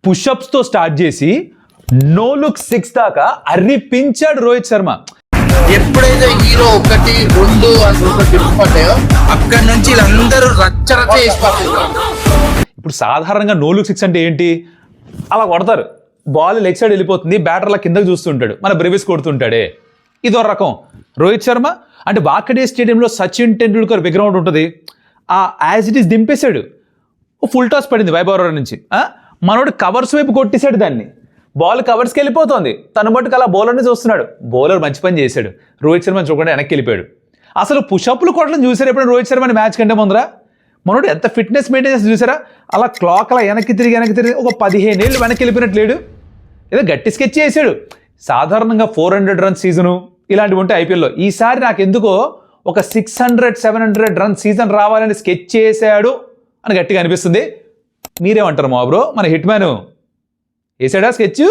పుషప్స్తో start చేసి no look 6 దాకా అర్రిపించాడు రోహిత్ శర్మ. ఎప్పుడైతే హీరో 1, 2 అని తిరుగుతాయో అక్కడి నుంచి వీళ్ళందరూ రచ్చరచ్చ వేసిపోతారు. ఇప్పుడు సాధారణంగా నో లుక్ 6 అంటే ఏంటి? అలా కొడతారు, బాల్ లెగ్ సైడ్ వెళ్ళిపోతుంది, బ్యాటర్లా కిందకి చూస్తుంటాడు, మన బ్రెవిస్ కొడుతుంటాడే, ఇదో రకం. రోహిత్ శర్మ అంటే వాకడే స్టేడియంలో సచిన్ టెండూల్కర్ విగ్రౌండ్ ఉంటుంది, ఆ యాజ్ ఇట్ ఈస్ దింపేశాడు. ఫుల్ టాస్ పడింది వైభవరావు నుంచి, మనోడు కవర్స్ వైపు కొట్టేశాడు దాన్ని, బాల్ కవర్స్కి వెళ్ళిపోతుంది, తను మట్టుకు అలా బౌలర్ని చూస్తున్నాడు. బౌలర్ మంచి పని చేశాడు, రోహిత్ శర్మ చూడకుండా వెనక్కి వెళ్ళిపోయాడు. అసలు పుషప్లు కొట్టడం చూసారు ఎప్పుడైనా రోహిత్ శర్మని మ్యాచ్ కంటే ముందర? మనోడు ఎంత ఫిట్నెస్ మెయింటైన్ చేసి చూసారా? అలా క్లాక్ అలా వెనక్కి తిరిగి ఒక 15 ఏళ్ళు వెనక్కి వెళ్ళిపోయినట్టు లేడు, ఏదో గట్టి స్కెచ్ చేసాడు. సాధారణంగా 400 రన్ సీజను ఇలాంటివి ఉంటాయి ఐపీఎల్లో. ఈసారి నాకు ఎందుకో ఒక 600-700 రన్ సీజన్ రావాలని స్కెచ్ చేశాడు అని గట్టిగా అనిపిస్తుంది. మీరేమంటారు మా బ్రో? మన హిట్ మ్యాన్ వేసాడా స్కెచ్?